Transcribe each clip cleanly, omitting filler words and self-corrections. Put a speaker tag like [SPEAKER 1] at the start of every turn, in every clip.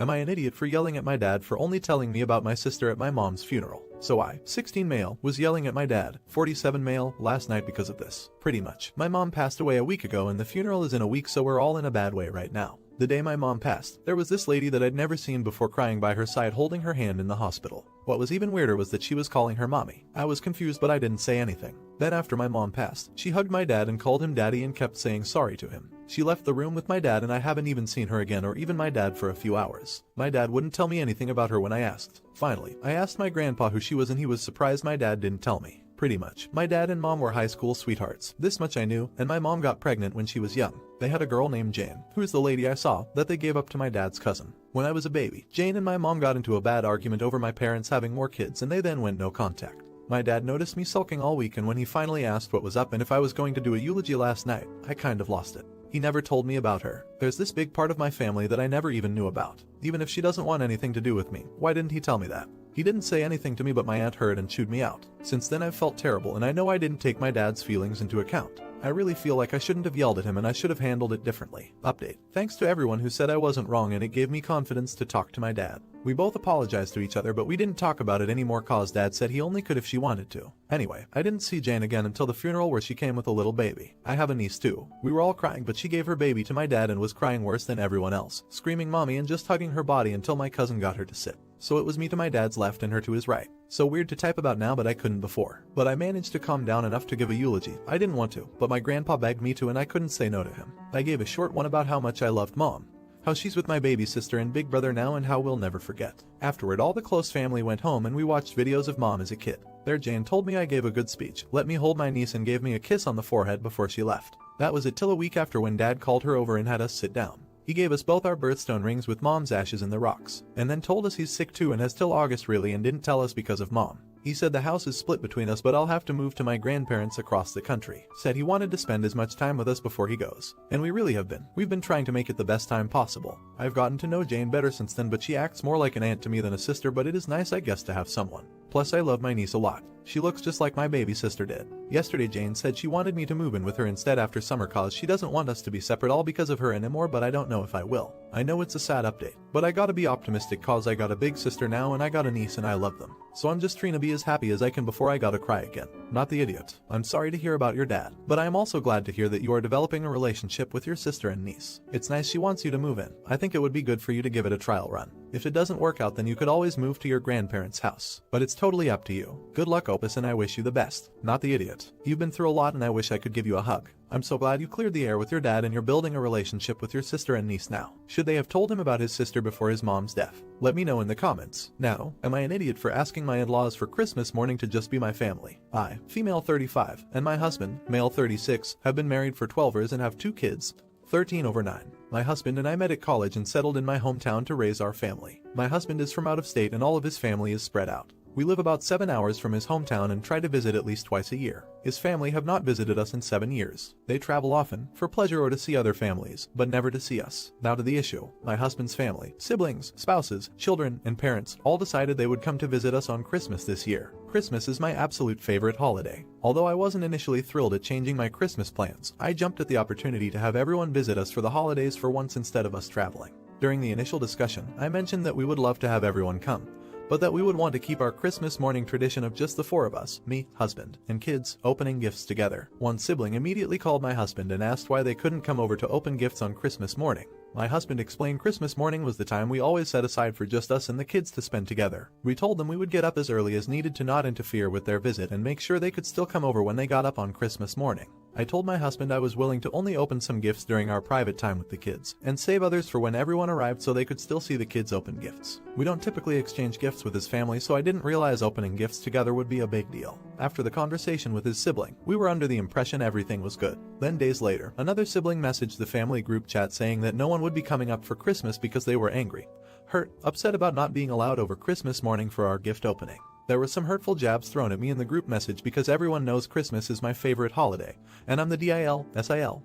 [SPEAKER 1] Am I an idiot for yelling at my dad for only telling me about my sister at my mom's funeral? So I, 16 male, was yelling at my dad, 47 male, last night because of this. Pretty much. My mom passed away a week ago and the funeral is in a week, so we're all in a bad way right now. The day my mom passed, there was this lady that I'd never seen before crying by her side holding her hand in the hospital. What was even weirder was that she was calling her mommy. I was confused, but I didn't say anything. Then after my mom passed, she hugged my dad and called him daddy and kept saying sorry to him. She left the room with my dad and I haven't even seen her again or even my dad for a few hours. My dad wouldn't tell me anything about her when I asked. Finally, I asked my grandpa who she was and he was surprised my dad didn't tell me. Pretty much. My dad and mom were high school sweethearts. This much I knew, and my mom got pregnant when she was young. They had a girl named Jane, who's the lady I saw, that they gave up to my dad's cousin. When I was a baby, Jane and my mom got into a bad argument over my parents having more kids and they then went no contact. My dad noticed me sulking all week and when he finally asked what was up and if I was going to do a eulogy last night, I kind of lost it. He never told me about her. There's this big part of my family that I never even knew about. Even if she doesn't want anything to do with me, why didn't he tell me that? He didn't say anything to me, but my aunt heard and chewed me out. Since then I've felt terrible and I know I didn't take my dad's feelings into account. I really feel like I shouldn't have yelled at him and I should have handled it differently. Update. Thanks to everyone who said I wasn't wrong and it gave me confidence to talk to my dad. We both apologized to each other, but we didn't talk about it anymore cause dad said he only could if she wanted to. Anyway, I didn't see Jane again until the funeral where she came with a little baby. I have a niece too. We were all crying, but she gave her baby to my dad and was crying worse than everyone else, screaming mommy and just hugging her body until my cousin got her to sit. So it was me to my dad's left and her to his right. So weird to type about now, but I couldn't before. But I managed to calm down enough to give a eulogy. I didn't want to, but my grandpa begged me to and I couldn't say no to him. I gave a short one about how much I loved mom, how she's with my baby sister and big brother now and how we'll never forget. Afterward, all the close family went home and we watched videos of mom as a kid. There Jane told me I gave a good speech, let me hold my niece and gave me a kiss on the forehead before she left. That was it till a week after when dad called her over and had us sit down. He gave us both our birthstone rings with mom's ashes in the rocks, and then told us he's sick too and has till August really and didn't tell us because of mom. He said the house is split between us but I'll have to move to my grandparents across the country. Said he wanted to spend as much time with us before he goes. And we really have been. We've been trying to make it the best time possible. I've gotten to know Jane better since then, but she acts more like an aunt to me than a sister, but it is nice I guess to have someone. Plus I love my niece a lot. She looks just like my baby sister did. Yesterday Jane said she wanted me to move in with her instead after summer cause she doesn't want us to be separate all because of her anymore, but I don't know if I will. I know it's a sad update, but I gotta be optimistic cause I got a big sister now and I got a niece and I love them. So I'm just trying to be as happy as I can before I gotta cry again. Not the idiot. I'm sorry to hear about your dad, but I am also glad to hear that you are developing a relationship with your sister and niece. It's nice she wants you to move in. I think it would be good for you to give it a trial run. If it doesn't work out then you could always move to your grandparents' house. But it's totally up to you. Good luck Opus and I wish you the best. Not the idiot. You've been through a lot and I wish I could give you a hug. I'm so glad you cleared the air with your dad and you're building a relationship with your sister and niece now. Should they have told him about his sister before his mom's death? Let me know in the comments. Now, am I an idiot for asking my in-laws for Christmas morning to just be my family? I, female 35, and my husband, male 36, have been married for 12 years and have 2 kids, 13 over 9. My husband and I met at college and settled in my hometown to raise our family. My husband is from out of state and all of his family is spread out. We live about 7 hours from his hometown and try to visit at least twice a year. His family have not visited us in 7 years. They travel often, for pleasure or to see other families, but never to see us. Now to the issue. My husband's family, siblings, spouses, children, and parents all decided they would come to visit us on Christmas this year. Christmas is my absolute favorite holiday. Although I wasn't initially thrilled at changing my Christmas plans, I jumped at the opportunity to have everyone visit us for the holidays for once instead of us traveling. During the initial discussion, I mentioned that we would love to have everyone come, but that we would want to keep our Christmas morning tradition of just the 4 of us, me, husband, and kids, opening gifts together. One sibling immediately called my husband and asked why they couldn't come over to open gifts on Christmas morning. My husband explained Christmas morning was the time we always set aside for just us and the kids to spend together. We told them we would get up as early as needed to not interfere with their visit and make sure they could still come over when they got up on Christmas morning. I told my husband I was willing to only open some gifts during our private time with the kids, and save others for when everyone arrived so they could still see the kids open gifts. We don't typically exchange gifts with his family, so I didn't realize opening gifts together would be a big deal. After the conversation with his sibling, we were under the impression everything was good. Then days later, another sibling messaged the family group chat saying that no one would be coming up for Christmas because they were angry, hurt, upset about not being allowed over Christmas morning for our gift opening. There were some hurtful jabs thrown at me in the group message because everyone knows Christmas is my favorite holiday, and I'm the DIL,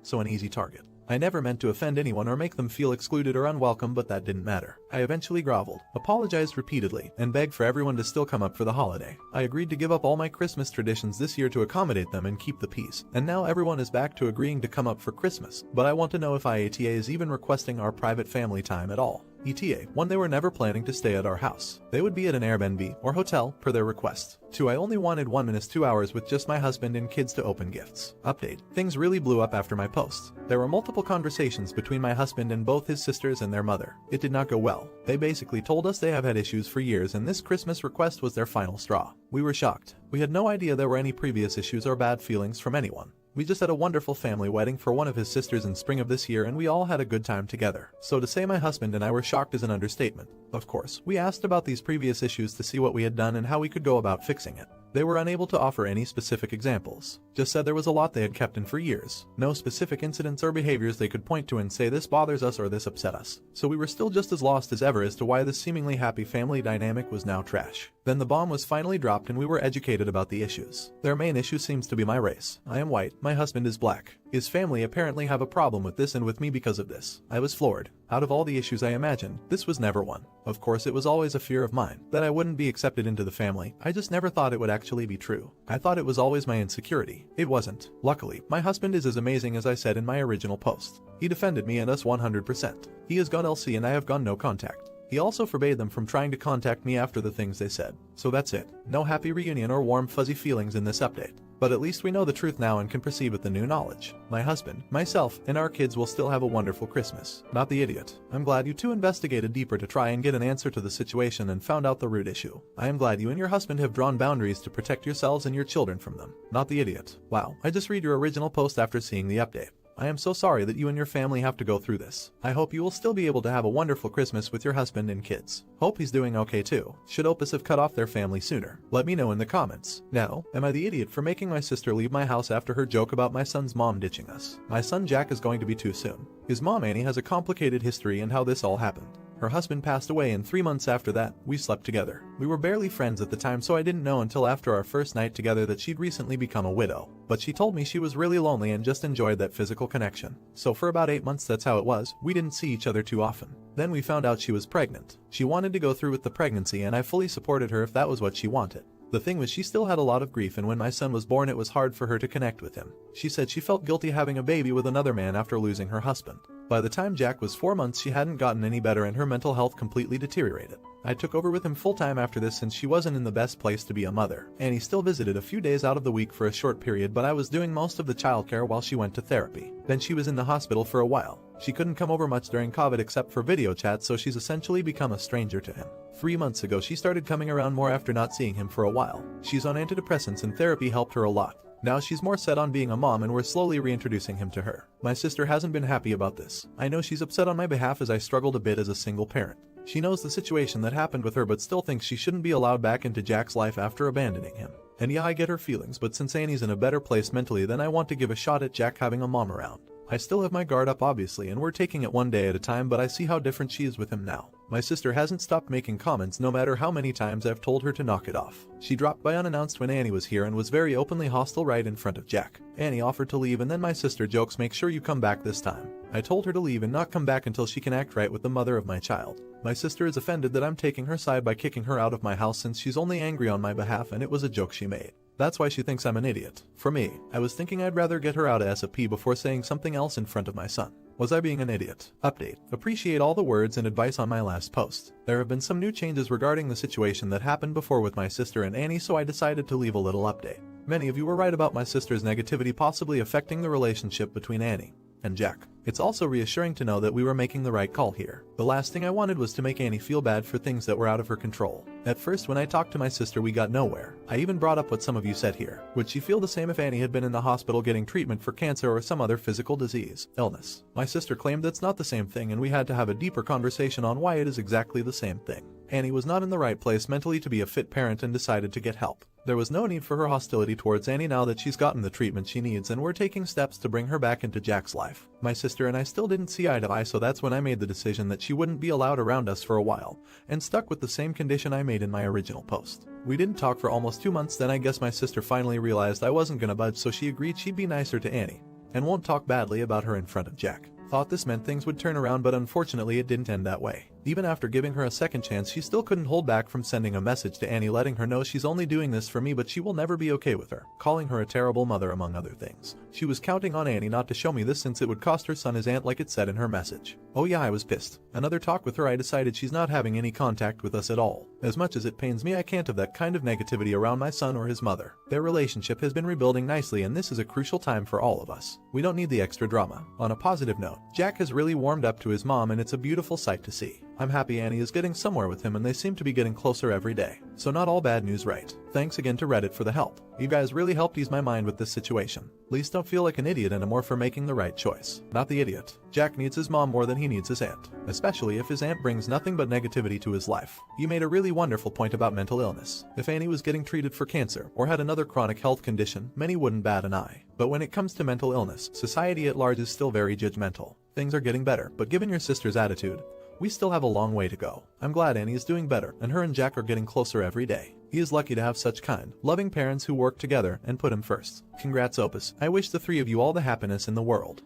[SPEAKER 1] so an easy target. I never meant to offend anyone or make them feel excluded or unwelcome, but that didn't matter. I eventually groveled, apologized repeatedly, and begged for everyone to still come up for the holiday. I agreed to give up all my Christmas traditions this year to accommodate them and keep the peace, and now everyone is back to agreeing to come up for Christmas, but I want to know if IATA is even requesting our private family time at all. ETA. 1. They were never planning to stay at our house. They would be at an Airbnb or hotel per their request. 2. I only wanted 1 minus 2 hours with just my husband and kids to open gifts. Update. Things really blew up after my post. There were multiple conversations between my husband and both his sisters and their mother. It did not go well. They basically told us they have had issues for years and this Christmas request was their final straw. We were shocked. We had no idea there were any previous issues or bad feelings from anyone. We just had a wonderful family wedding for one of his sisters in spring of this year and we all had a good time together. So to say my husband and I were shocked is an understatement. Of course, we asked about these previous issues to see what we had done and how we could go about fixing it. They were unable to offer any specific examples. Just said there was a lot they had kept in for years. No specific incidents or behaviors they could point to and say this bothers us or this upset us. So we were still just as lost as ever as to why this seemingly happy family dynamic was now trash. Then the bomb was finally dropped and we were educated about the issues. Their main issue seems to be my race. I am white, my husband is black. His family apparently have a problem with this and with me because of this. I was floored. Out of all the issues I imagined, this was never one. Of course it was always a fear of mine, that I wouldn't be accepted into the family. I just never thought it would actually be true. I thought it was always my insecurity. It wasn't. Luckily, my husband is as amazing as I said in my original post. He defended me and us 100%. He has gone LC and I have gone no contact. He also forbade them from trying to contact me after the things they said. So that's it. No happy reunion or warm fuzzy feelings in this update. But at least we know the truth now and can proceed with the new knowledge. My husband, myself, and our kids will still have a wonderful Christmas. Not the idiot. I'm glad you two investigated deeper to try and get an answer to the situation and found out the root issue. I am glad you and your husband have drawn boundaries to protect yourselves and your children from them. Not the idiot. Wow, I just read your original post after seeing the update. I am so sorry that you and your family have to go through this. I hope you will still be able to have a wonderful Christmas with your husband and kids. Hope he's doing okay too. Should Opus have cut off their family sooner? Let me know in the comments. Now, am I the idiot for making my sister leave my house after her joke about my son's mom ditching us? My son Jack is going to be too soon. His mom Annie has a complicated history in how this all happened. Her husband passed away and 3 months after that, we slept together. We were barely friends at the time so I didn't know until after our first night together that she'd recently become a widow. But she told me she was really lonely and just enjoyed that physical connection. So for about 8 months that's how it was, we didn't see each other too often. Then we found out she was pregnant. She wanted to go through with the pregnancy and I fully supported her if that was what she wanted. The thing was she still had a lot of grief and when my son was born it was hard for her to connect with him. She said she felt guilty having a baby with another man after losing her husband. By the time Jack was 4 months she hadn't gotten any better and her mental health completely deteriorated. I took over with him full-time after this since she wasn't in the best place to be a mother. Annie still visited a few days out of the week for a short period but I was doing most of the childcare while she went to therapy. Then she was in the hospital for a while. She couldn't come over much during COVID except for video chats so she's essentially become a stranger to him. 3 months ago she started coming around more after not seeing him for a while. She's on antidepressants and therapy helped her a lot. Now she's more set on being a mom and we're slowly reintroducing him to her. My sister hasn't been happy about this. I know she's upset on my behalf as I struggled a bit as a single parent. She knows the situation that happened with her but still thinks she shouldn't be allowed back into Jack's life after abandoning him. And yeah, I get her feelings, but since Annie's in a better place mentally then I want to give a shot at Jack having a mom around. I still have my guard up obviously and we're taking it one day at a time but I see how different she is with him now. My sister hasn't stopped making comments no matter how many times I've told her to knock it off. She dropped by unannounced when Annie was here and was very openly hostile right in front of Jack. Annie offered to leave and then my sister jokes make sure you come back this time. I told her to leave and not come back until she can act right with the mother of my child. My sister is offended that I'm taking her side by kicking her out of my house since she's only angry on my behalf and it was a joke she made. That's why she thinks I'm an idiot. For me, I was thinking I'd rather get her out ASAP before saying something else in front of my son. Was I being an idiot? Update. Appreciate all the words and advice on my last post. There have been some new changes regarding the situation that happened before with my sister and Annie so I decided to leave a little update. Many of you were right about my sister's negativity possibly affecting the relationship between Annie and Jack. It's also reassuring to know that we were making the right call here. The last thing I wanted was to make Annie feel bad for things that were out of her control. At first when I talked to my sister we got nowhere. I even brought up what some of you said here. Would she feel the same if Annie had been in the hospital getting treatment for cancer or some other physical illness? My sister claimed that's not the same thing and we had to have a deeper conversation on why it is exactly the same thing. Annie was not in the right place mentally to be a fit parent and decided to get help. There was no need for her hostility towards Annie now that she's gotten the treatment she needs and we're taking steps to bring her back into Jack's life. My sister and I still didn't see eye to eye so that's when I made the decision that she wouldn't be allowed around us for a while, and stuck with the same condition I made in my original post. We didn't talk for almost 2 months then I guess my sister finally realized I wasn't gonna budge so she agreed she'd be nicer to Annie, and won't talk badly about her in front of Jack. Thought this meant things would turn around but unfortunately it didn't end that way. Even after giving her a second chance, she still couldn't hold back from sending a message to Annie letting her know she's only doing this for me but she will never be okay with her, calling her a terrible mother among other things. She was counting on Annie not to show me this since it would cost her son his aunt like it said in her message. Oh yeah, I was pissed. Another talk with her, I decided she's not having any contact with us at all. As much as it pains me, I can't have that kind of negativity around my son or his mother. Their relationship has been rebuilding nicely and this is a crucial time for all of us. We don't need the extra drama. On a positive note, Jack has really warmed up to his mom and it's a beautiful sight to see. I'm happy Annie is getting somewhere with him and they seem to be getting closer every day. So not all bad news, right? Thanks again to Reddit for the help. You guys really helped ease my mind with this situation. Please don't feel like an idiot anymore for making the right choice. Not the idiot. Jack needs his mom more than he needs his aunt, especially if his aunt brings nothing but negativity to his life. You made a really wonderful point about mental illness. If Annie was getting treated for cancer or had another chronic health condition, many wouldn't bat an eye. But when it comes to mental illness, society at large is still very judgmental. Things are getting better, but given your sister's attitude, we still have a long way to go. I'm glad Annie is doing better and her and Jack are getting closer every day. He is lucky to have such kind, loving parents who work together and put him first. Congrats Opus. I wish the three of you all the happiness in the world.